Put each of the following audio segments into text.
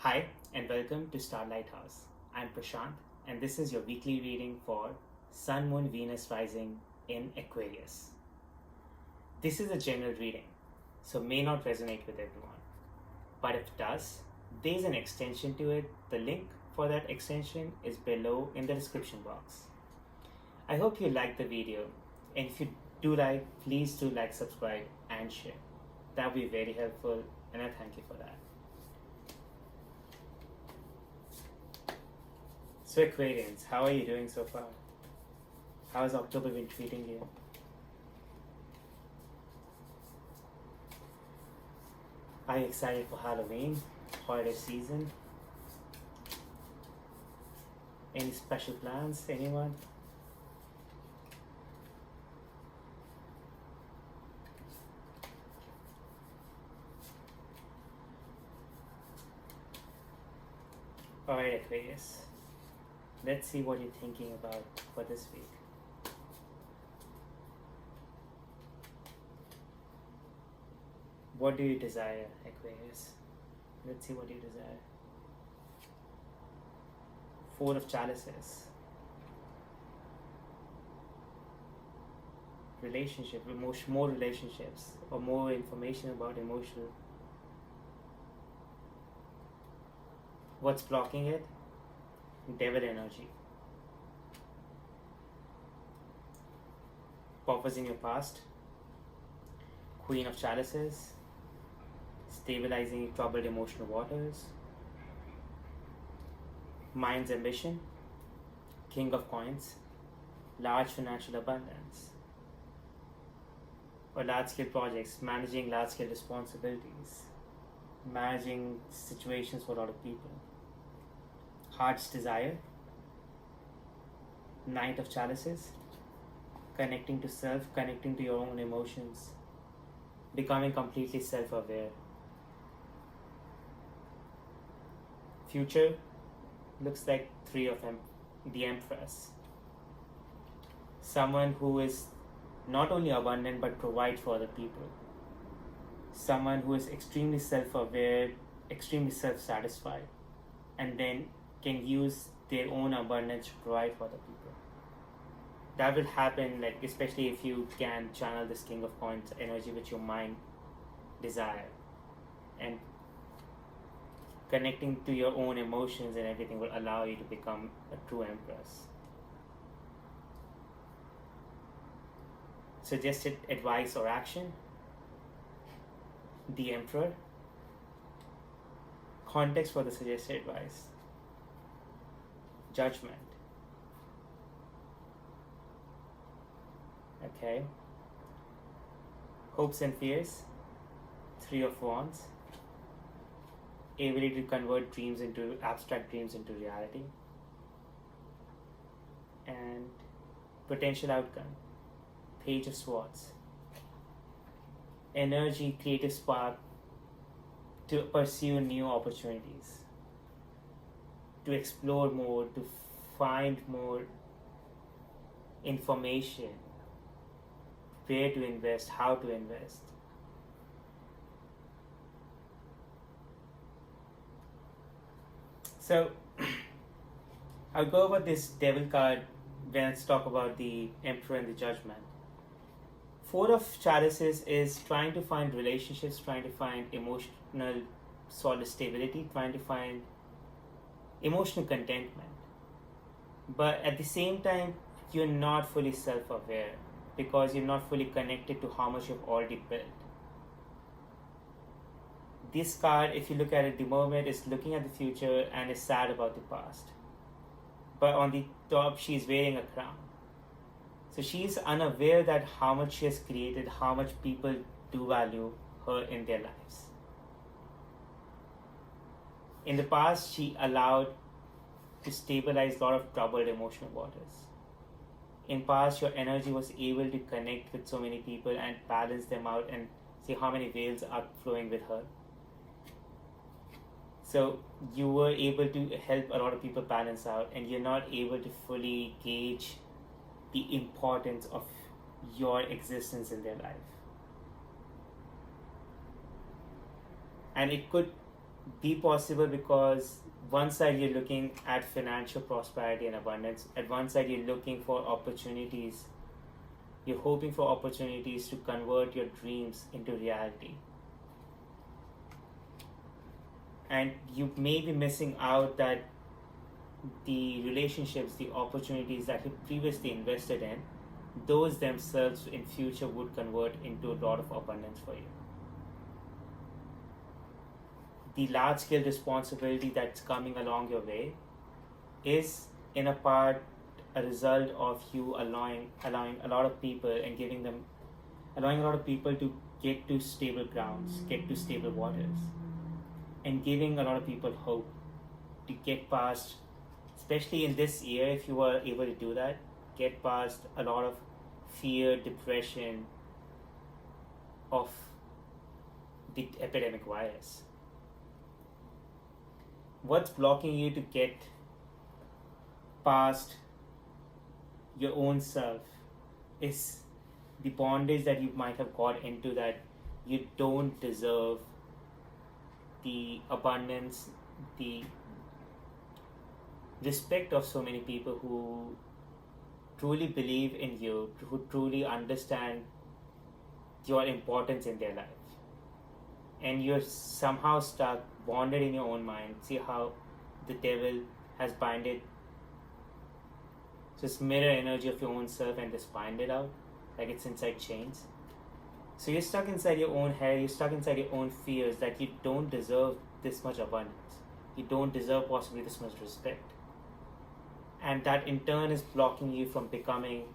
Hi, and welcome to Starlight House. I'm Prashant, and this is your weekly reading for Sun, Moon, Venus rising in Aquarius. This is a general reading, so may not resonate with everyone. But if it does, there's an extension to it. The link for that extension is below in the description box. I hope you liked the video, and if you do like, please do like, subscribe, and share. That would be very helpful, and I thank you for that. So Aquarians, how are you doing so far? How has October been treating you? Are you excited for Halloween, holiday season? Any special plans, anyone? Alright Aquarius, let's see what you're thinking about for this week. What do you desire, Aquarius? Let's see what you desire. Four of Chalices. Relationship, more relationships, or more information about emotional. What's blocking it? Devil energy. Purpose in your past. Queen of Chalices. Stabilizing troubled emotional waters. Mind's ambition. King of Coins. Large financial abundance. Or large scale projects, managing large scale responsibilities. Managing situations for a lot of people. Heart's desire. Knight of Chalices. Connecting to self, connecting to your own emotions. Becoming completely self aware. Future looks like Three of the Empress. Someone who is not only abundant but provide for other people. Someone who is extremely self-aware, extremely self-satisfied, and then can use their own abundance to provide for other people. That will happen, like especially if you can channel this King of Coins energy with your mind desire, and connecting to your own emotions and everything will allow you to become a true Empress. Suggested advice or action. The Emperor. Context for the suggested advice. Judgment. Okay. Hopes and fears. Three of Wands. Ability to convert dreams into abstract dreams into reality. And potential outcome. Page of Swords. Energy, creative spark to pursue new opportunities, to explore more, to find more information, where to invest, how to invest. So I'll go over this Devil card when I talk about the Emperor and the Judgment. Four of Chalices is trying to find relationships, trying to find emotional solid stability, trying to find emotional contentment. But at the same time, you're not fully self-aware because you're not fully connected to how much you've already built. This card, if you look at it at the moment, is looking at the future and is sad about the past. But on the top, she's wearing a crown. So she's unaware that how much she has created, how much people do value her in their lives. In the past, she allowed to stabilize a lot of troubled emotional waters. In past, your energy was able to connect with so many people and balance them out and see how many waves are flowing with her. So you were able to help a lot of people balance out, and you're not able to fully gauge the importance of your existence in their life. And it could be possible because one side you're looking at financial prosperity and abundance, at one side you're looking for opportunities, you're hoping for opportunities to convert your dreams into reality. And you may be missing out that the relationships, the opportunities that you previously invested in, those themselves in future would convert into a lot of abundance for you. The large scale responsibility that's coming along your way is in a part a result of you allowing a lot of people and allowing a lot of people to get to stable grounds, get to stable waters, and giving a lot of people hope to get past, especially in this year, if you are able to do that, get past a lot of fear, depression of the epidemic virus. What's blocking you to get past your own self is the bondage that you might have got into, that you don't deserve the abundance, the respect of so many people who truly believe in you, who truly understand your importance in their life. And you're somehow stuck, bonded in your own mind. See how the devil has binded this mirror energy of your own self and just bind it out like it's inside chains. So you're stuck inside your own head, you're stuck inside your own fears that you don't deserve this much abundance. You don't deserve possibly this much respect. And that in turn is blocking you from becoming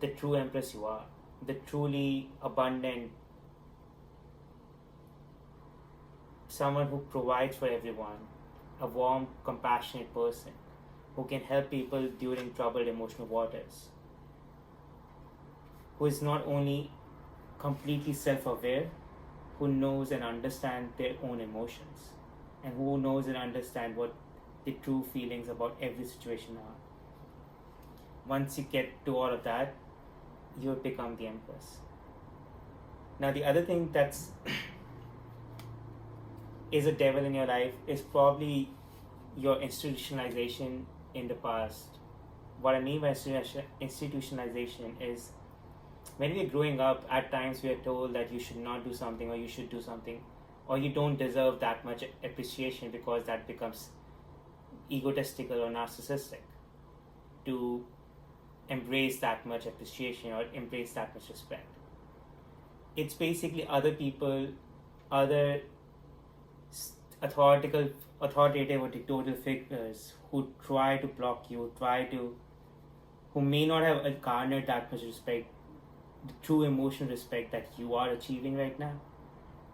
the true empress you are, the truly abundant, someone who provides for everyone, a warm, compassionate person who can help people during troubled emotional waters, who is not only completely self-aware, who knows and understands their own emotions, and who knows and understands what the true feelings about every situation are. Once you get to all of that, you'll become the empress. Now the other thing that's is a devil in your life is probably your institutionalization in the past. What I mean by institutionalization is when we're growing up, at times we are told that you should not do something or you should do something, or you don't deserve that much appreciation because that becomes egotistical or narcissistic to embrace that much appreciation or embrace that much respect. It's basically other people, other authoritative or dictatorial figures who try to block you, who may not have garnered that much respect, the true emotional respect that you are achieving right now,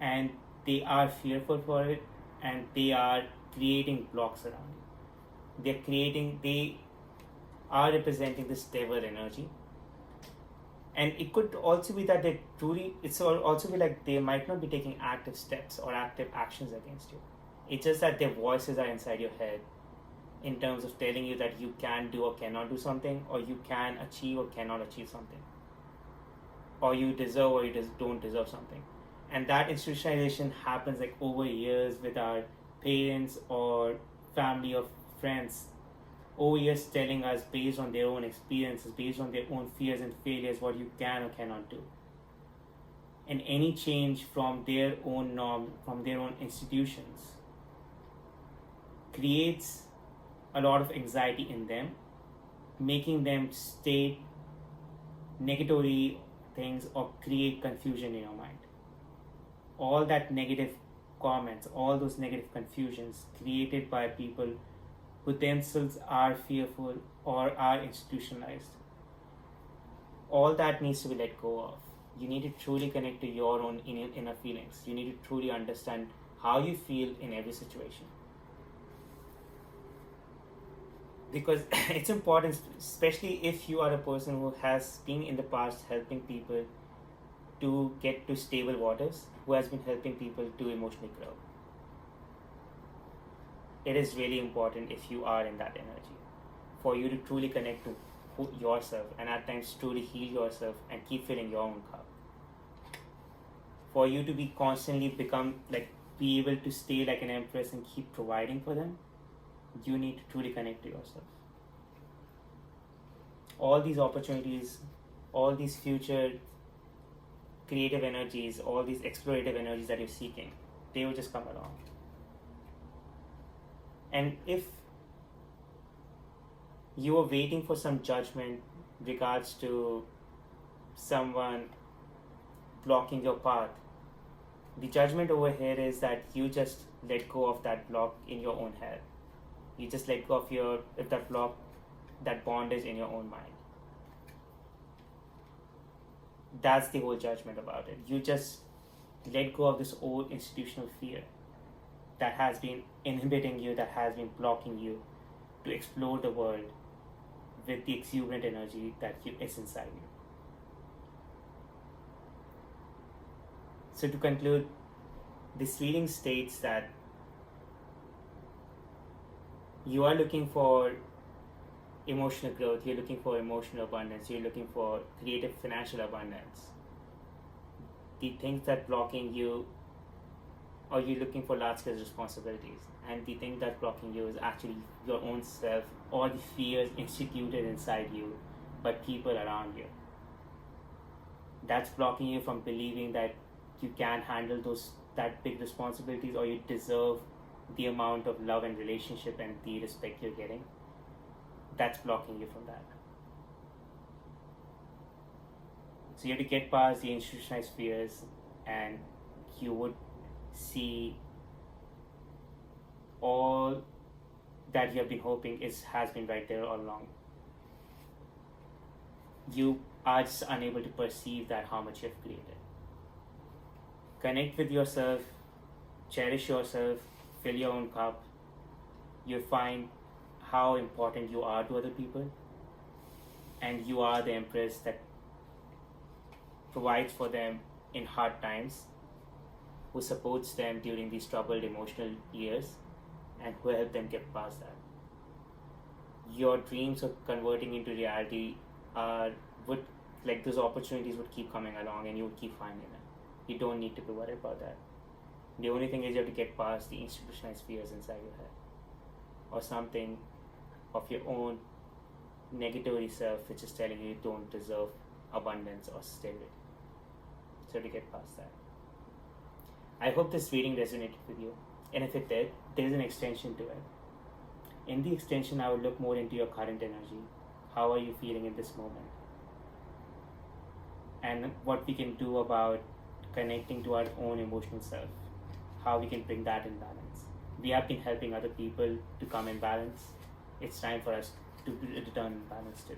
and they are fearful for it, and they are creating blocks around you. They are representing this devil energy. And it could also be that it's also be like they might not be taking active steps or active actions against you. It's just that their voices are inside your head in terms of telling you that you can do or cannot do something, or you can achieve or cannot achieve something, or you deserve or you just don't deserve something. And that institutionalization happens like over years with our parents or family or friends, over years telling us based on their own experiences, based on their own fears and failures, what you can or cannot do. And any change from their own norm, from their own institutions, creates a lot of anxiety in them, making them state negatory things or create confusion in your mind. All that negative comments, all those negative confusions created by people who themselves are fearful or are institutionalized, all that needs to be let go of. You need to truly connect to your own inner feelings. You need to truly understand how you feel in every situation. Because it's important, especially if you are a person who has been in the past helping people to get to stable waters, who has been helping people to emotionally grow. It is really important, if you are in that energy, for you to truly connect to yourself and at times truly heal yourself and keep filling your own cup. For you to be constantly become like be able to stay like an empress and keep providing for them, you need to truly connect to yourself. All these opportunities, all these future creative energies, all these explorative energies that you're seeking, they will just come along. And if you are waiting for some judgment regards to someone blocking your path, the judgment over here is that you just let go of that block in your own head. You just let go of that block, that bondage in your own mind. That's the whole judgment about it. You just let go of this old institutional fear that has been inhibiting you, that has been blocking you to explore the world with the exuberant energy that is inside you. So to conclude, this reading states that you are looking for emotional growth, you're looking for emotional abundance, you're looking for creative financial abundance. The things that blocking you, or you're looking for large scale responsibilities, and the thing that's blocking you is actually your own self or the fears instituted inside you by people around you. That's blocking you from believing that you can handle that big responsibilities, or you deserve the amount of love and relationship and the respect you're getting. That's blocking you from that. So you have to get past the institutionalized fears, and you would see all that you have been hoping has been right there all along. You are just unable to perceive that how much you have created. Connect with yourself, cherish yourself, fill your own cup. You'll find how important you are to other people, and you are the empress that provides for them in hard times, who supports them during these troubled emotional years, and who help them get past that. Your dreams of converting into reality those opportunities would keep coming along, and you would keep finding them. You don't need to be worried about that. The only thing is you have to get past the institutionalized fears inside your head, or something of your own negativity self which is telling you don't deserve abundance or stability. So to get past that. I hope this reading resonated with you, and if it did, there is an extension to it. In the extension, I would look more into your current energy. How are you feeling in this moment? And what we can do about connecting to our own emotional self. How we can bring that in balance. We have been helping other people to come in balance. It's time for us to return in balance too.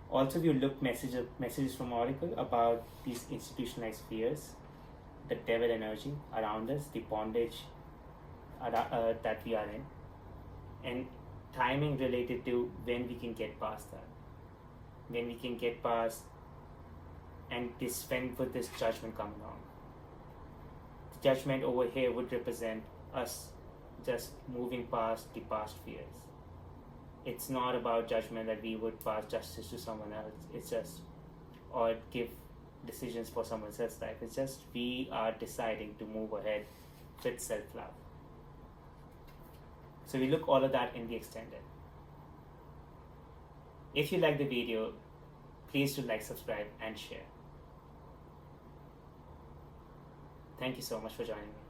Also, we will look messages from Oracle about these institutionalized fears, the devil energy around us, the bondage that we are in, and timing related to when we can get past that, when we can get past and dispense with this judgment coming on. The judgment over here would represent us just moving past the past fears. It's not about judgment that we would pass justice to someone else. It's just, or give decisions for someone else's life. It's just we are deciding to move ahead with self-love. So we look all of that in the extended. If you like the video, please do like, subscribe, and share. Thank you so much for joining me.